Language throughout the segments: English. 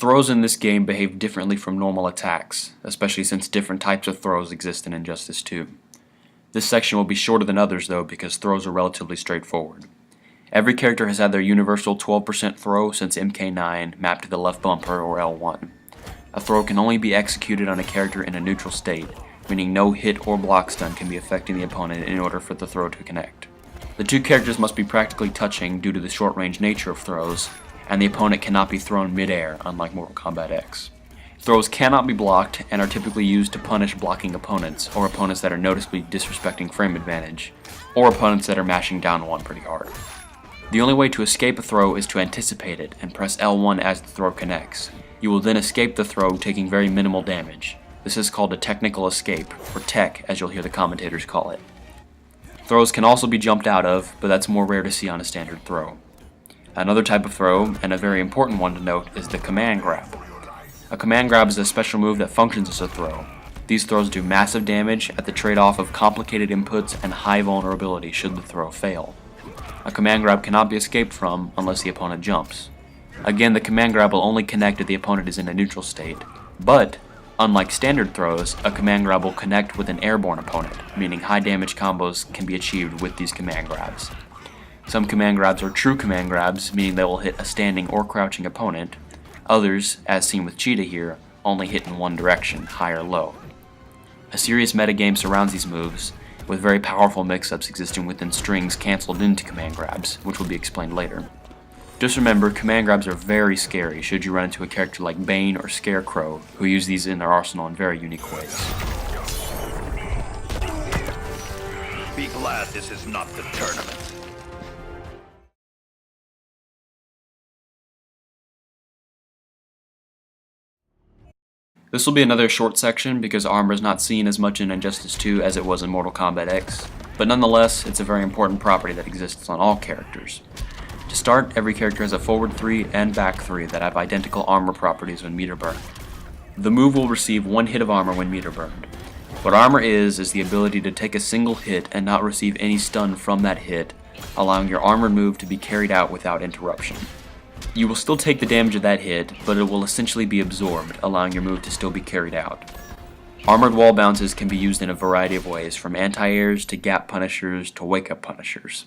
Throws in this game behave differently from normal attacks, especially since different types of throws exist in Injustice 2. This section will be shorter than others though because throws are relatively straightforward. Every character has had their universal 12% throw since MK9 mapped to the left bumper or L1. A throw can only be executed on a character in a neutral state, meaning no hit or block stun can be affecting the opponent in order for the throw to connect. The two characters must be practically touching due to the short-range nature of throws, and the opponent cannot be thrown mid-air, unlike Mortal Kombat X. Throws cannot be blocked and are typically used to punish blocking opponents, or opponents that are noticeably disrespecting frame advantage, or opponents that are mashing down one pretty hard. The only way to escape a throw is to anticipate it and press L1 as the throw connects. You will then escape the throw, taking very minimal damage. This is called a technical escape, or tech as you'll hear the commentators call it. Throws can also be jumped out of, but that's more rare to see on a standard throw. Another type of throw, and a very important one to note, is the command grab. A command grab is a special move that functions as a throw. These throws do massive damage at the trade-off of complicated inputs and high vulnerability should the throw fail. A command grab cannot be escaped from unless the opponent jumps. Again, the command grab will only connect if the opponent is in a neutral state, but unlike standard throws, a command grab will connect with an airborne opponent, meaning high damage combos can be achieved with these command grabs. Some command grabs are true command grabs, meaning they will hit a standing or crouching opponent. Others, as seen with Cheetah here, only hit in one direction, high or low. A serious metagame surrounds these moves, with very powerful mix-ups existing within strings cancelled into command grabs, which will be explained later. Just remember, command grabs are very scary should you run into a character like Bane or Scarecrow, who use these in their arsenal in very unique ways. Be glad this is not the tournament. This will be another short section because armor is not seen as much in Injustice 2 as it was in Mortal Kombat X, but nonetheless, it's a very important property that exists on all characters. To start, every character has a forward 3 and back 3 that have identical armor properties when meter burned. The move will receive 1 hit of armor when meter burned. What armor is the ability to take a single hit and not receive any stun from that hit, allowing your armored move to be carried out without interruption. You will still take the damage of that hit, but it will essentially be absorbed, allowing your move to still be carried out. Armored wall bounces can be used in a variety of ways, from anti-airs to gap punishers to wake-up punishers.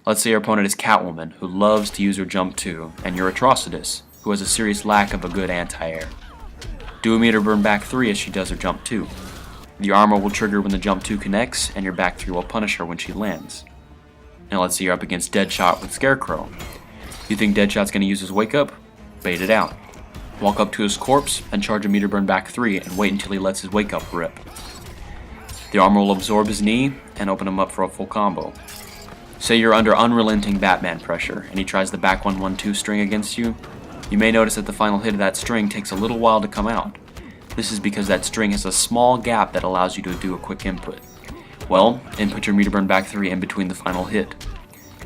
Let's say your opponent is Catwoman, who loves to use her jump 2, and you're Atrocitus, who has a serious lack of a good anti-air. Do a meter burn back 3 as she does her jump 2. The armor will trigger when the jump 2 connects, and your back 3 will punish her when she lands. Now let's say you're up against Deadshot with Scarecrow. You think Deadshot's going to use his wake up? Bait it out. Walk up to his corpse and charge a meter burn back 3 and wait until he lets his wake up rip. The armor will absorb his knee and open him up for a full combo. Say you're under unrelenting Batman pressure and he tries the back 1-1-2 string against you. You may notice that the final hit of that string takes a little while to come out. This is because that string has a small gap that allows you to do a quick input. Well, input your meter burn back 3 in between the final hit.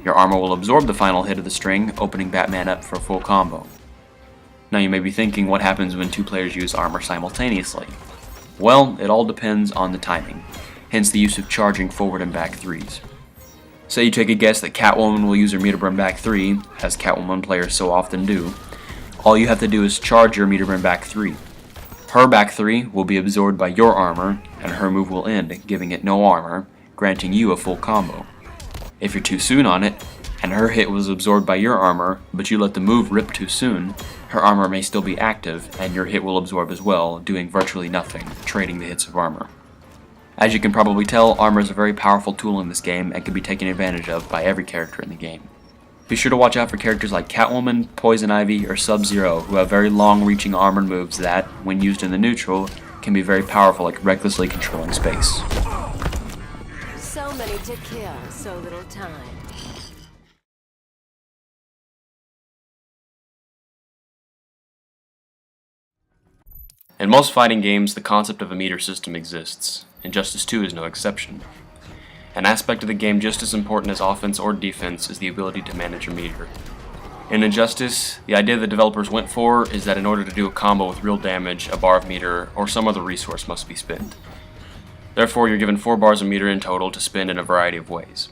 Your armor will absorb the final hit of the string, opening Batman up for a full combo. Now you may be thinking, what happens when 2 players use armor simultaneously? Well, it all depends on the timing, hence the use of charging forward and back 3s. Say you take a guess that Catwoman will use her meter burn back 3, as Catwoman players so often do. All you have to do is charge your meter burn back 3. Her back 3 will be absorbed by your armor, and her move will end, giving it no armor, granting you a full combo. If you're too soon on it, and her hit was absorbed by your armor, but you let the move rip too soon, her armor may still be active, and your hit will absorb as well, doing virtually nothing, trading the hits of armor. As you can probably tell, armor is a very powerful tool in this game, and can be taken advantage of by every character in the game. Be sure to watch out for characters like Catwoman, Poison Ivy, or Sub-Zero, who have very long-reaching armored moves that, when used in the neutral, can be very powerful, like recklessly controlling space. So many to kill, so little time. In most fighting games, the concept of a meter system exists. Injustice 2 is no exception. An aspect of the game just as important as offense or defense is the ability to manage your meter. In Injustice, the idea the developers went for is that in order to do a combo with real damage, a bar of meter or some other resource must be spent. Therefore, you're given 4 bars of meter in total to spend in a variety of ways.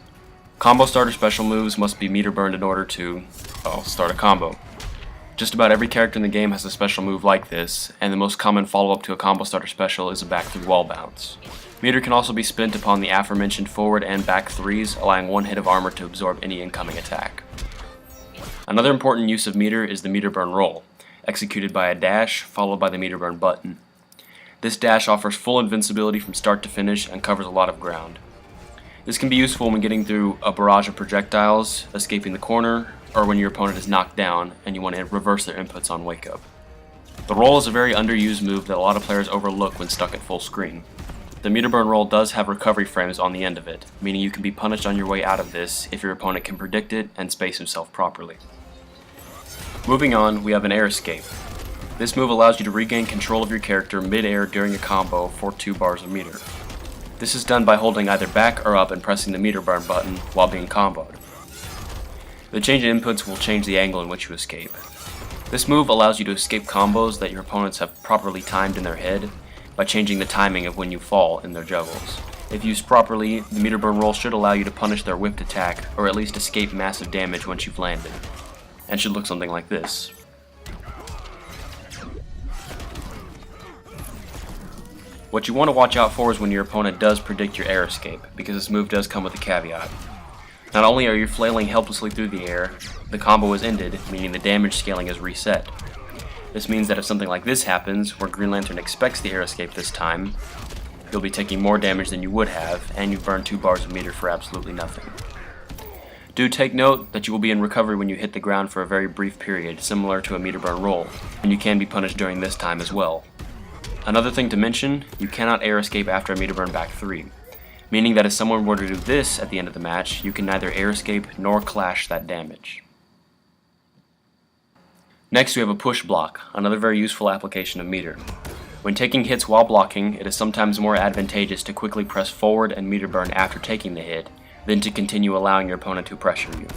Combo starter special moves must be meter burned in order to, well, start a combo. Just about every character in the game has a special move like this, and the most common follow-up to a combo starter special is a back 3 wall bounce. Meter can also be spent upon the aforementioned forward and back 3s, allowing 1 hit of armor to absorb any incoming attack. Another important use of meter is the meter burn roll, executed by a dash followed by the meter burn button. This dash offers full invincibility from start to finish and covers a lot of ground. This can be useful when getting through a barrage of projectiles, escaping the corner, or when your opponent is knocked down and you want to reverse their inputs on wake up. The roll is a very underused move that a lot of players overlook when stuck at full screen. The meter burn roll does have recovery frames on the end of it, meaning you can be punished on your way out of this if your opponent can predict it and space himself properly. Moving on, we have an air escape. This move allows you to regain control of your character mid-air during a combo for 2 bars of meter. This is done by holding either back or up and pressing the meter burn button while being comboed. The change in inputs will change the angle in which you escape. This move allows you to escape combos that your opponents have properly timed in their head by changing the timing of when you fall in their juggles. If used properly, the meter burn roll should allow you to punish their whipped attack or at least escape massive damage once you've landed, and should look something like this. What you want to watch out for is when your opponent does predict your air escape, because this move does come with a caveat. Not only are you flailing helplessly through the air, the combo is ended, meaning the damage scaling is reset. This means that if something like this happens, where Green Lantern expects the air escape this time, you'll be taking more damage than you would have, and you've burned 2 bars of meter for absolutely nothing. Do take note that you will be in recovery when you hit the ground for a very brief period, similar to a meter burn roll, and you can be punished during this time as well. Another thing to mention, you cannot air escape after a meter burn back 3. Meaning that if someone were to do this at the end of the match, you can neither air escape nor clash that damage. Next we have a push block, another very useful application of meter. When taking hits while blocking, it is sometimes more advantageous to quickly press forward and meter burn after taking the hit, than to continue allowing your opponent to pressure you.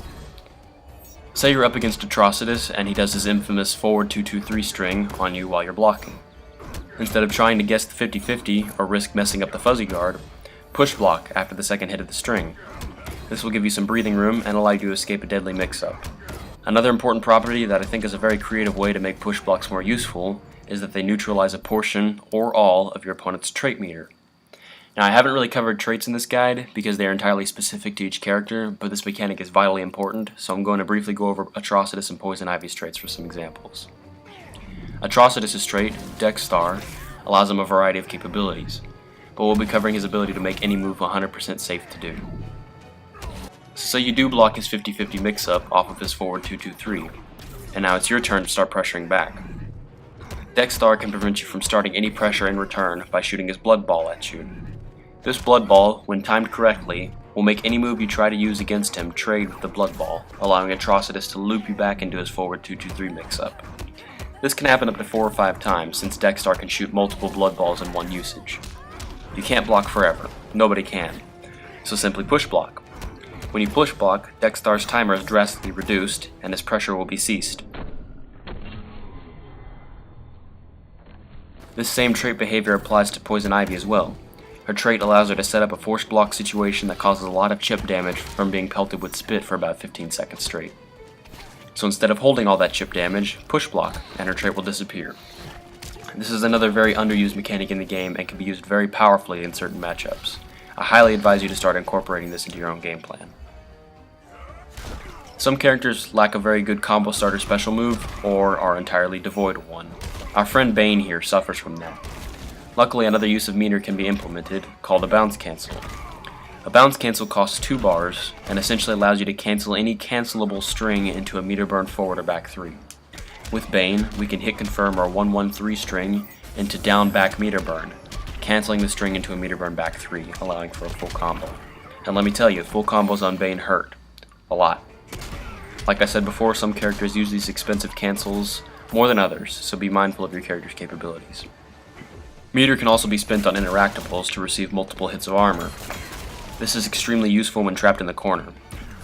Say you're up against Atrocitus and he does his infamous forward 2-2-3 string on you while you're blocking. Instead of trying to guess the 50-50 or risk messing up the fuzzy guard, push block after the second hit of the string. This will give you some breathing room and allow you to escape a deadly mix-up. Another important property that I think is a very creative way to make push blocks more useful is that they neutralize a portion or all of your opponent's trait meter. Now I haven't really covered traits in this guide because they are entirely specific to each character, but this mechanic is vitally important, so I'm going to briefly go over Atrocitus and Poison Ivy's traits for some examples. Atrocitus' trait, Dex Star, allows him a variety of capabilities, but we'll be covering his ability to make any move 100% safe to do. So you do block his 50-50 mix-up off of his forward 2-2-3, and now it's your turn to start pressuring back. Dex Star can prevent you from starting any pressure in return by shooting his Blood Ball at you. This Blood Ball, when timed correctly, will make any move you try to use against him trade with the Blood Ball, allowing Atrocitus to loop you back into his forward 2-2-3 mix-up. This can happen up to 4 or 5 times, since Dex Star can shoot multiple Blood Balls in one usage. You can't block forever. Nobody can. So simply push block. When you push block, Dex Star's timer is drastically reduced, and his pressure will be ceased. This same trait behavior applies to Poison Ivy as well. Her trait allows her to set up a forced block situation that causes a lot of chip damage from being pelted with spit for about 15 seconds straight. So instead of holding all that chip damage, push block, and her trait will disappear. This is another very underused mechanic in the game and can be used very powerfully in certain matchups. I highly advise you to start incorporating this into your own game plan. Some characters lack a very good combo starter special move, or are entirely devoid of one. Our friend Bane here suffers from that. Luckily, another use of meter can be implemented, called a bounce cancel. A bounce cancel costs 2 bars, and essentially allows you to cancel any cancelable string into a meter burn forward or back 3. With Bane, we can hit confirm our 1-1-3 string into down back meter burn, canceling the string into a meter burn back 3, allowing for a full combo. And let me tell you, full combos on Bane hurt. A lot. Like I said before, some characters use these expensive cancels more than others, so be mindful of your character's capabilities. Meter can also be spent on interactables to receive multiple hits of armor. This is extremely useful when trapped in the corner.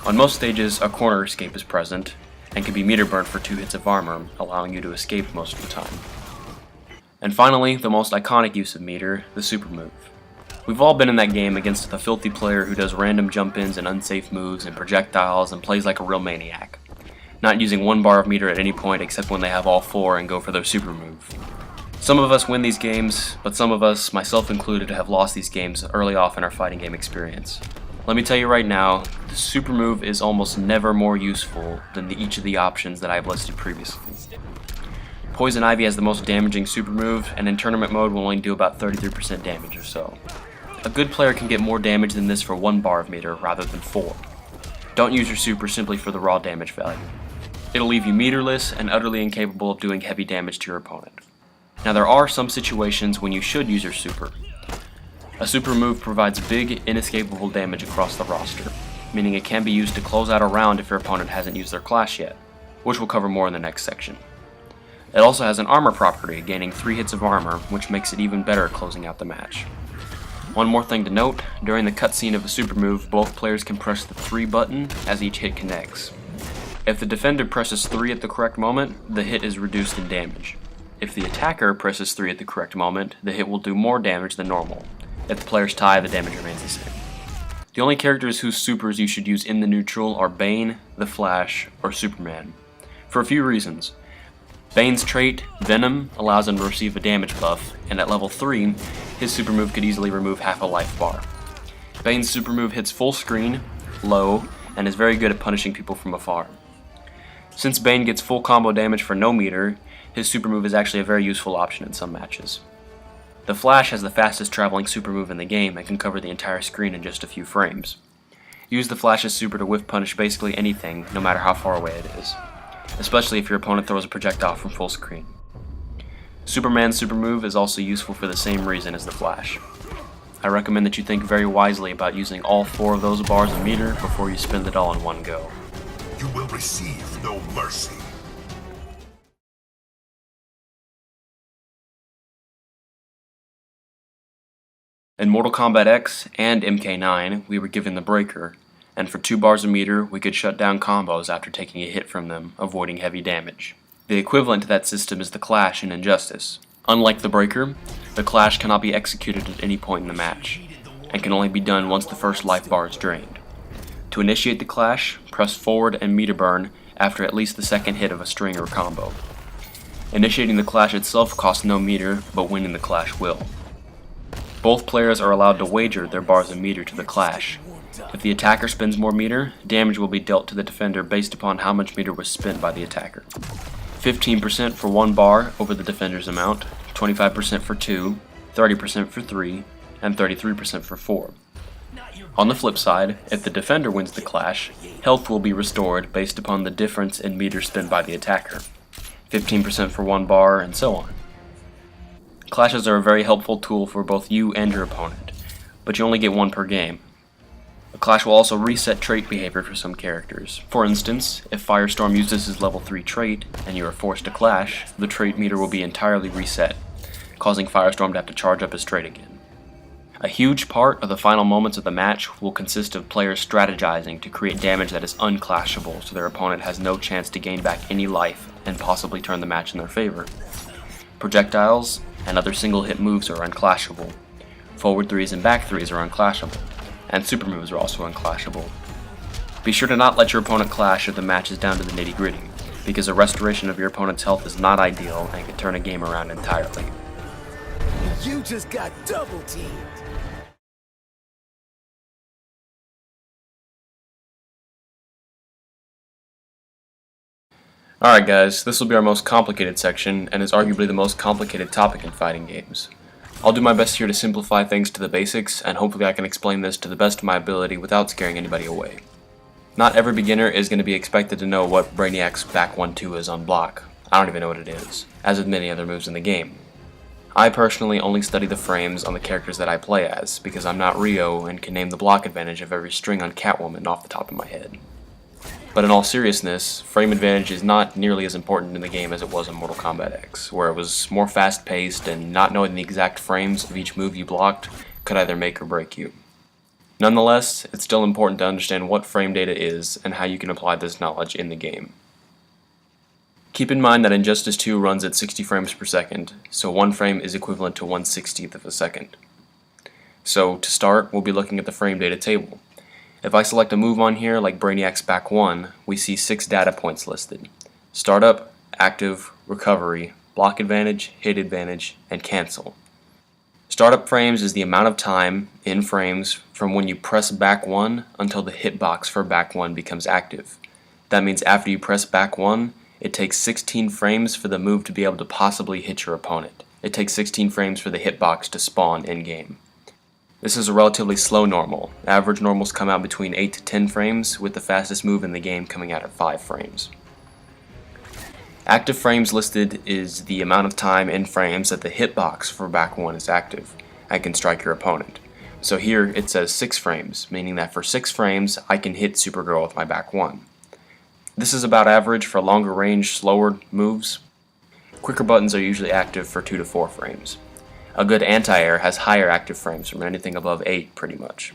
On most stages, a corner escape is present, and can be meter burned for 2 hits of armor, allowing you to escape most of the time. And finally, the most iconic use of meter, the super move. We've all been in that game against a filthy player who does random jump-ins and unsafe moves and projectiles and plays like a real maniac. not using 1 bar of meter at any point except when they have all 4 and go for their super move. Some of us win these games, but some of us, myself included, have lost these games early off in our fighting game experience. Let me tell you right now, the super move is almost never more useful than each of the options that I've listed previously. Poison Ivy has the most damaging super move, and in tournament mode will only do about 33% damage or so. A good player can get more damage than this for 1 bar of meter rather than 4. Don't use your super simply for the raw damage value. It'll leave you meterless and utterly incapable of doing heavy damage to your opponent. Now there are some situations when you should use your super. A super move provides big, inescapable damage across the roster, meaning it can be used to close out a round if your opponent hasn't used their clash yet, which we'll cover more in the next section. It also has an armor property, gaining 3 hits of armor, which makes it even better at closing out the match. One more thing to note, during the cutscene of a super move, both players can press the 3 button as each hit connects. If the defender presses 3 at the correct moment, the hit is reduced in damage. If the attacker presses 3 at the correct moment, the hit will do more damage than normal. If the players tie, the damage remains the same. The only characters whose supers you should use in the neutral are Bane, the Flash, or Superman, for a few reasons. Bane's trait, Venom, allows him to receive a damage buff, and at level 3, his super move could easily remove half a life bar. Bane's super move hits full screen, low, and is very good at punishing people from afar. Since Bane gets full combo damage for no meter, his super move is actually a very useful option in some matches. The Flash has the fastest traveling super move in the game and can cover the entire screen in just a few frames. Use the Flash's super to whiff punish basically anything, no matter how far away it is, especially if your opponent throws a projectile from full screen. Superman's super move is also useful for the same reason as the Flash. I recommend that you think very wisely about using all 4 of those bars of meter before you spend it all in one go. You will receive no mercy. In Mortal Kombat X and MK9, we were given the Breaker, and for 2 bars of meter, we could shut down combos after taking a hit from them, avoiding heavy damage. The equivalent to that system is the Clash in Injustice. Unlike the Breaker, the Clash cannot be executed at any point in the match, and can only be done once the first life bar is drained. To initiate the Clash, press forward and meter burn after at least the second hit of a string or combo. Initiating the Clash itself costs no meter, but winning the Clash will. Both players are allowed to wager their bars of meter to the Clash. If the attacker spends more meter, damage will be dealt to the defender based upon how much meter was spent by the attacker. 15% for 1 bar over the defender's amount, 25% for 2, 30% for 3, and 33% for 4. On the flip side, if the defender wins the Clash, health will be restored based upon the difference in meter spent by the attacker, 15% for 1 bar, and so on. Clashes are a very helpful tool for both you and your opponent, but you only get 1 per game. A Clash will also reset trait behavior for some characters. For instance, if Firestorm uses his level 3 trait, and you are forced to Clash, the trait meter will be entirely reset, causing Firestorm to have to charge up his trait again. A huge part of the final moments of the match will consist of players strategizing to create damage that is unclashable so their opponent has no chance to gain back any life and possibly turn the match in their favor. Projectiles and other single hit moves are unclashable. Forward 3s and back 3s are unclashable, and super moves are also unclashable. Be sure to not let your opponent clash if the match is down to the nitty gritty, because a restoration of your opponent's health is not ideal and can turn a game around entirely. You just got double teamed. Alright guys, this will be our most complicated section, and is arguably the most complicated topic in fighting games. I'll do my best here to simplify things to the basics, and hopefully I can explain this to the best of my ability without scaring anybody away. Not every beginner is going to be expected to know what Brainiac's back 1-2 is on block. I don't even know what it is, as with many other moves in the game. I personally only study the frames on the characters that I play as, because I'm not Rio and can name the block advantage of every string on Catwoman off the top of my head. But in all seriousness, frame advantage is not nearly as important in the game as it was in Mortal Kombat X, where it was more fast-paced and not knowing the exact frames of each move you blocked could either make or break you. Nonetheless, it's still important to understand what frame data is and how you can apply this knowledge in the game. Keep in mind that Injustice 2 runs at 60 frames per second, so 1 frame is equivalent to 1/60th of a second. So, to start, we'll be looking at the frame data table. If I select a move on here like Brainiac's back 1, we see 6 data points listed. Startup, active, recovery, block advantage, hit advantage, and cancel. Startup frames is the amount of time, in frames, from when you press back 1 until the hitbox for back 1 becomes active. That means after you press back 1, it takes 16 frames for the move to be able to possibly hit your opponent. It takes 16 frames for the hitbox to spawn in-game. This is a relatively slow normal. Average normals come out between 8 to 10 frames, with the fastest move in the game coming out at 5 frames. Active frames listed is the amount of time in frames that the hitbox for back 1 is active and can strike your opponent. So here it says 6 frames, meaning that for 6 frames I can hit Supergirl with my back 1. This is about average for longer range, slower moves. Quicker buttons are usually active for 2 to 4 frames. A good anti-air has higher active frames from anything above 8 pretty much.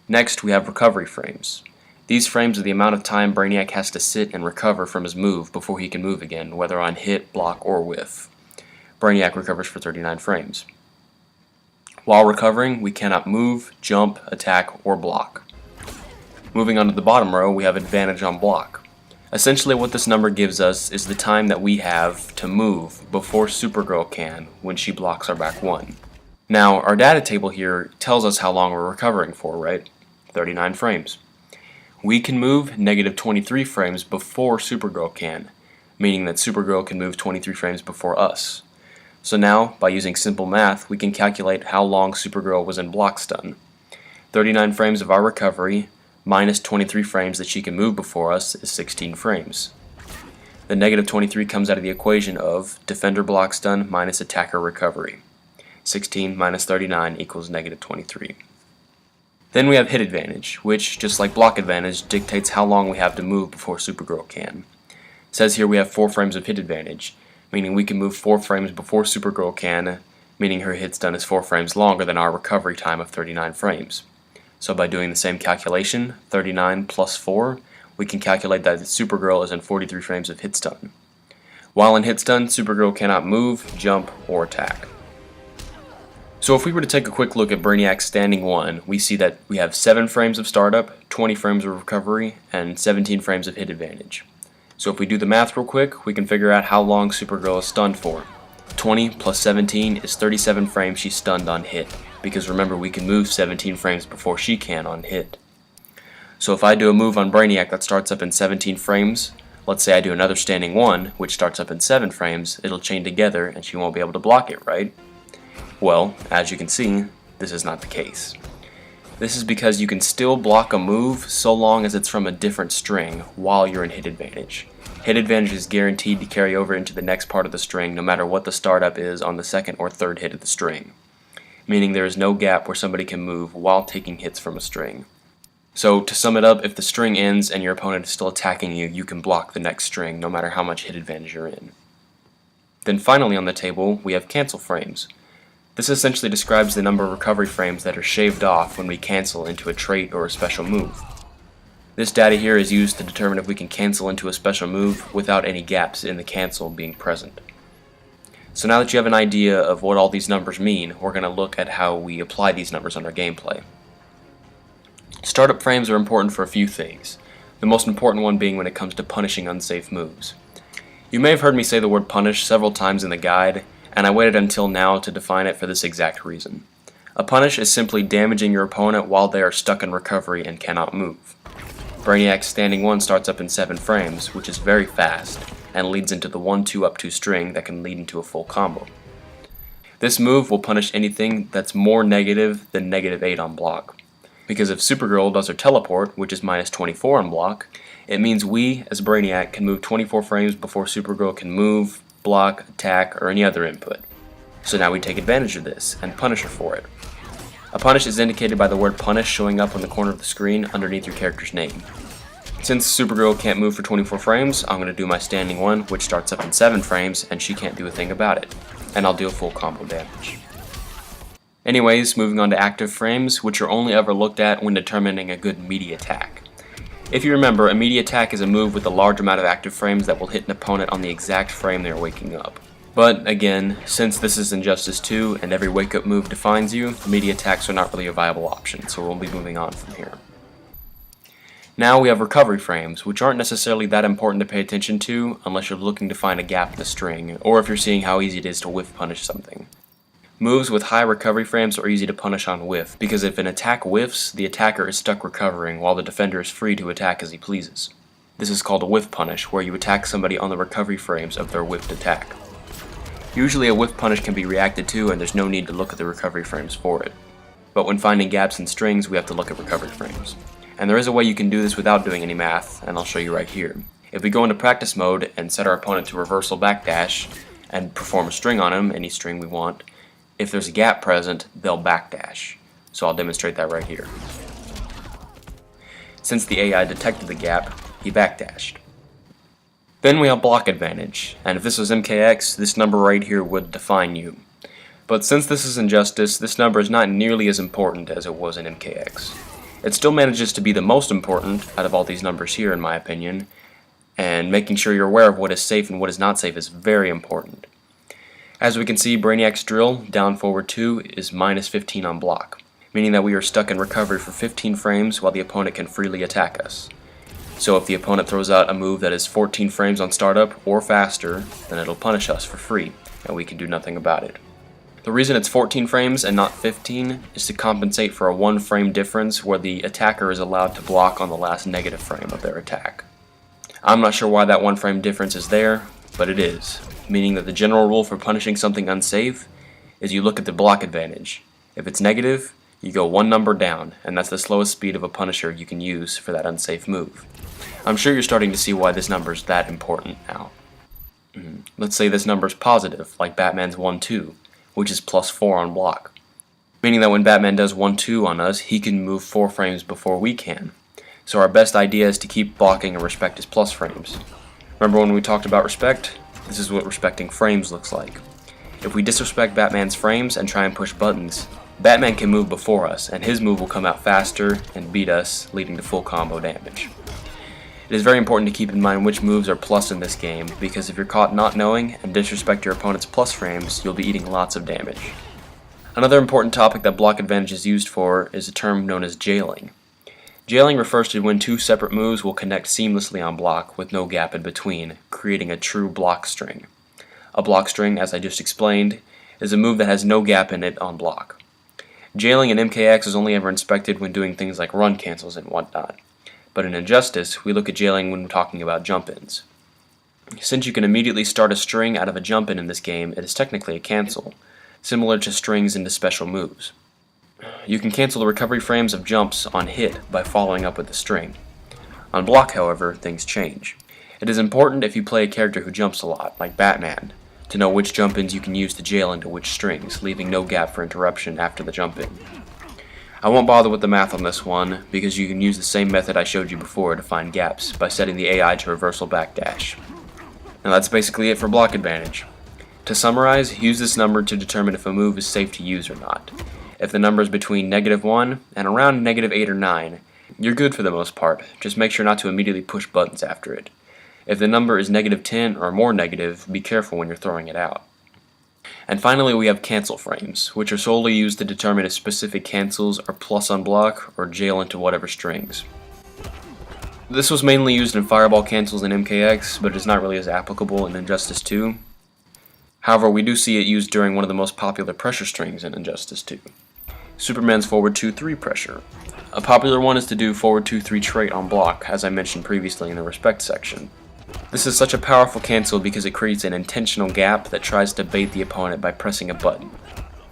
Next we have recovery frames. These frames are the amount of time Brainiac has to sit and recover from his move before he can move again, whether on hit, block, or whiff. Brainiac recovers for 39 frames. While recovering, we cannot move, jump, attack, or block. Moving on to the bottom row, we have advantage on block. Essentially what this number gives us is the time that we have to move before Supergirl can when she blocks our back 1. Now, our data table here tells us how long we're recovering for, right? 39 frames. We can move negative 23 frames before Supergirl can, meaning that Supergirl can move 23 frames before us. So now, by using simple math, we can calculate how long Supergirl was in block stun. 39 frames of our recovery minus 23 frames that she can move before us is 16 frames. The negative 23 comes out of the equation of defender block stun minus attacker recovery. 16 minus 39 equals negative 23. Then we have hit advantage, which, just like block advantage, dictates how long we have to move before Supergirl can. It says here we have 4 frames of hit advantage, meaning we can move 4 frames before Supergirl can, meaning her hit stun is 4 frames longer than our recovery time of 39 frames. So by doing the same calculation, 39 plus 4, we can calculate that Supergirl is in 43 frames of hit stun. While in hit stun, Supergirl cannot move, jump, or attack. So if we were to take a quick look at Brainiac's standing 1, we see that we have 7 frames of startup, 20 frames of recovery, and 17 frames of hit advantage. So if we do the math real quick, we can figure out how long Supergirl is stunned for. 20 plus 17 is 37 frames she's stunned on hit, because remember we can move 17 frames before she can on hit. So if I do a move on Brainiac that starts up in 17 frames, let's say I do another standing 1, which starts up in 7 frames, it'll chain together and she won't be able to block it, right? Well, as you can see, this is not the case. This is because you can still block a move so long as it's from a different string while you're in hit advantage. Hit advantage is guaranteed to carry over into the next part of the string no matter what the startup is on the second or third hit of the string, meaning there is no gap where somebody can move while taking hits from a string. So to sum it up, if the string ends and your opponent is still attacking you, you can block the next string no matter how much hit advantage you're in. Then finally on the table, we have cancel frames. This essentially describes the number of recovery frames that are shaved off when we cancel into a trait or a special move. This data here is used to determine if we can cancel into a special move without any gaps in the cancel being present. So now that you have an idea of what all these numbers mean, we're going to look at how we apply these numbers on our gameplay. Startup frames are important for a few things, the most important one being when it comes to punishing unsafe moves. You may have heard me say the word punish several times in the guide, and I waited until now to define it for this exact reason. A punish is simply damaging your opponent while they are stuck in recovery and cannot move. Brainiac's standing 1 starts up in 7 frames, which is very fast, and leads into the 1-2 up 2 string that can lead into a full combo. This move will punish anything that's more negative than negative 8 on block. Because if Supergirl does her teleport, which is minus 24 on block, it means we, as Brainiac, can move 24 frames before Supergirl can move, block, attack, or any other input. So now we take advantage of this, and punish her for it. A punish is indicated by the word punish showing up on the corner of the screen underneath your character's name. Since Supergirl can't move for 24 frames, I'm going to do my standing 1, which starts up in 7 frames, and she can't do a thing about it. And I'll deal full combo damage. Anyways, moving on to active frames, which are only ever looked at when determining a good meaty attack. If you remember, a meaty attack is a move with a large amount of active frames that will hit an opponent on the exact frame they are waking up. But again, since this is Injustice 2 and every wake up move defines you, meaty attacks are not really a viable option, so we'll be moving on from here. Now we have recovery frames, which aren't necessarily that important to pay attention to unless you're looking to find a gap in the string, or if you're seeing how easy it is to whiff punish something. Moves with high recovery frames are easy to punish on whiff, because if an attack whiffs, the attacker is stuck recovering while the defender is free to attack as he pleases. This is called a whiff punish, where you attack somebody on the recovery frames of their whiffed attack. Usually a whiff punish can be reacted to and there's no need to look at the recovery frames for it. But when finding gaps in strings, we have to look at recovery frames. And there is a way you can do this without doing any math, and I'll show you right here. If we go into practice mode and set our opponent to reversal backdash and perform a string on him, any string we want, if there's a gap present, they'll backdash. So I'll demonstrate that right here. Since the AI detected the gap, he backdashed. Then we have block advantage, and if this was MKX, this number right here would define you. But since this is Injustice, this number is not nearly as important as it was in MKX. It still manages to be the most important out of all these numbers here in my opinion, and making sure you're aware of what is safe and what is not safe is very important. As we can see, Brainiac's drill, down forward 2, is minus 15 on block, meaning that we are stuck in recovery for 15 frames while the opponent can freely attack us. So if the opponent throws out a move that is 14 frames on startup or faster, then it'll punish us for free, and we can do nothing about it. The reason it's 14 frames and not 15 is to compensate for a 1 frame difference where the attacker is allowed to block on the last negative frame of their attack. I'm not sure why that 1 frame difference is there, but it is, meaning that the general rule for punishing something unsafe is you look at the block advantage. If it's negative, you go 1 number down, and that's the slowest speed of a punisher you can use for that unsafe move. I'm sure you're starting to see why this number is that important now. Let's say this number is positive, like Batman's 1-2, which is plus 4 on block. Meaning that when Batman does 1-2 on us, he can move 4 frames before we can. So our best idea is to keep blocking and respect his plus frames. Remember when we talked about respect? This is what respecting frames looks like. If we disrespect Batman's frames and try and push buttons, Batman can move before us, and his move will come out faster and beat us, leading to full combo damage. It is very important to keep in mind which moves are plus in this game, because if you're caught not knowing and disrespect your opponent's plus frames, you'll be eating lots of damage. Another important topic that block advantage is used for is a term known as jailing. Jailing refers to when 2 separate moves will connect seamlessly on block with no gap in between, creating a true block string. A block string, as I just explained, is a move that has no gap in it on block. Jailing in MKX is only ever inspected when doing things like run cancels and whatnot, but in Injustice, we look at jailing when we're talking about jump-ins. Since you can immediately start a string out of a jump-in in this game, it is technically a cancel, similar to strings into special moves. You can cancel the recovery frames of jumps on hit by following up with a string. On block, however, things change. It is important if you play a character who jumps a lot, like Batman, to know which jump-ins you can use to jail into which strings, leaving no gap for interruption after the jump-in. I won't bother with the math on this one, because you can use the same method I showed you before to find gaps by setting the AI to reversal backdash. Now that's basically it for block advantage. To summarize, use this number to determine if a move is safe to use or not. If the number is between -1 and around -8 or 9, you're good for the most part, just make sure not to immediately push buttons after it. If the number is -10 or more negative, be careful when you're throwing it out. And finally we have cancel frames, which are solely used to determine if specific cancels are plus on block or jail into whatever strings. This was mainly used in fireball cancels in MKX, but it is not really as applicable in Injustice 2. However, we do see it used during one of the most popular pressure strings in Injustice 2. Superman's forward 2-3 pressure. A popular one is to do forward 2-3 trait on block, as I mentioned previously in the respect section. This is such a powerful cancel because it creates an intentional gap that tries to bait the opponent by pressing a button.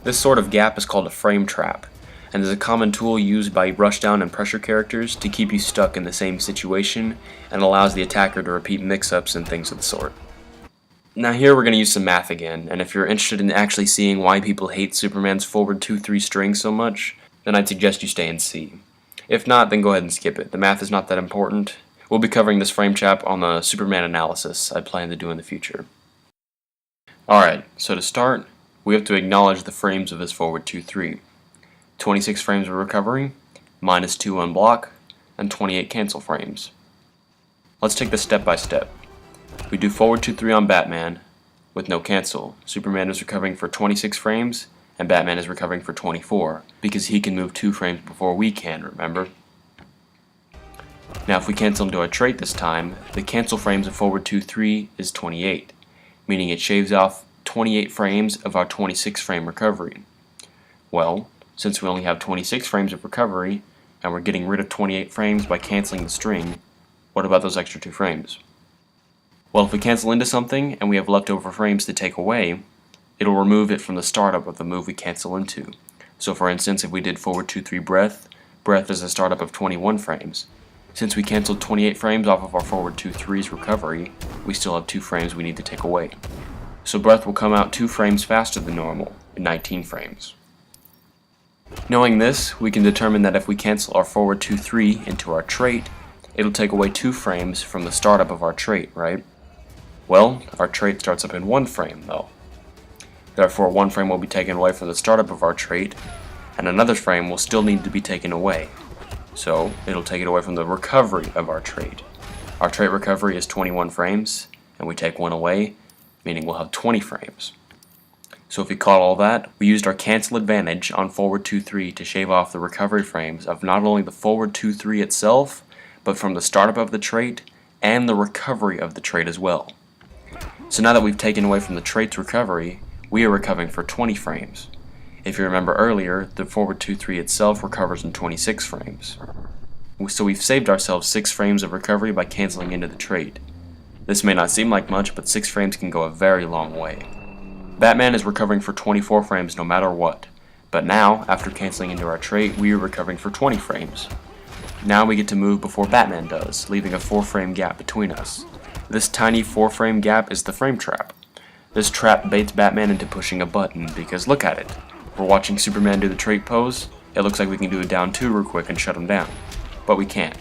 This sort of gap is called a frame trap, and is a common tool used by rushdown and pressure characters to keep you stuck in the same situation and allows the attacker to repeat mix-ups and things of the sort. Now here we're going to use some math again, and if you're interested in actually seeing why people hate Superman's forward 2-3 string so much, then I'd suggest you stay and see. If not, then go ahead and skip it. The math is not that important. We'll be covering this frame trap on the Superman analysis I plan to do in the future. Alright, so to start, we have to acknowledge the frames of his forward 2-3. 26 frames of recovery, -2 on block, and 28 cancel frames. Let's take this step by step. We do forward 2-3 on Batman, with no cancel. Superman is recovering for 26 frames, and Batman is recovering for 24, because he can move 2 frames before we can, remember? Now if we cancel into our trait this time, the cancel frames of forward 2-3 is 28, meaning it shaves off 28 frames of our 26 frame recovery. Well, since we only have 26 frames of recovery, and we're getting rid of 28 frames by canceling the string, what about those extra 2 frames? Well, if we cancel into something and we have leftover frames to take away, it'll remove it from the startup of the move we cancel into. So for instance, if we did forward 2-3 breath is a startup of 21 frames. Since we canceled 28 frames off of our forward 2-3's recovery, we still have 2 frames we need to take away. So breath will come out 2 frames faster than normal, at 19 frames. Knowing this, we can determine that if we cancel our forward 2-3 into our trait, it'll take away 2 frames from the startup of our trait, right? Well, our trait starts up in 1 frame though. Therefore 1 frame will be taken away from the startup of our trait, and another frame will still need to be taken away. So it'll take it away from the recovery of our trait. Our trait recovery is 21 frames, and we take 1 away, meaning we'll have 20 frames. So if we caught all that, we used our cancel advantage on forward 2-3 to shave off the recovery frames of not only the forward 2-3 itself, but from the startup of the trait and the recovery of the trait as well. So now that we've taken away from the trait's recovery, we are recovering for 20 frames. If you remember earlier, the forward 2-3 itself recovers in 26 frames. So we've saved ourselves 6 frames of recovery by canceling into the trait. This may not seem like much, but 6 frames can go a very long way. Batman is recovering for 24 frames no matter what, but now, after canceling into our trait, we are recovering for 20 frames. Now we get to move before Batman does, leaving a 4-frame gap between us. This tiny 4-frame gap is the frame trap. This trap baits Batman into pushing a button, because look at it. We're watching Superman do the trait pose, it looks like we can do a down 2 real quick and shut him down. But we can't,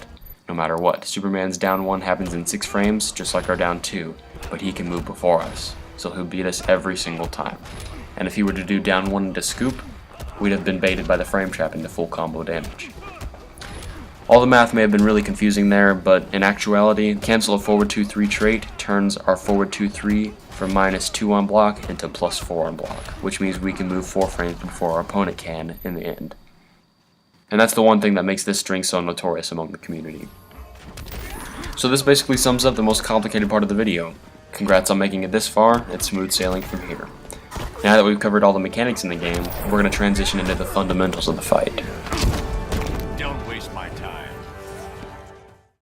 no matter what. Superman's down 1 happens in 6 frames, just like our down 2, but he can move before us, so he'll beat us every single time. And if he were to do down 1 into scoop, we'd have been baited by the frame trap into full combo damage. All the math may have been really confusing there, but in actuality, cancel a forward 2-3 trait turns our forward 2-3 from -2 on block into +4 on block, which means we can move 4 frames before our opponent can in the end. And that's the one thing that makes this string so notorious among the community. So this basically sums up the most complicated part of the video. Congrats on making it this far, it's smooth sailing from here. Now that we've covered all the mechanics in the game, we're going to transition into the fundamentals of the fight.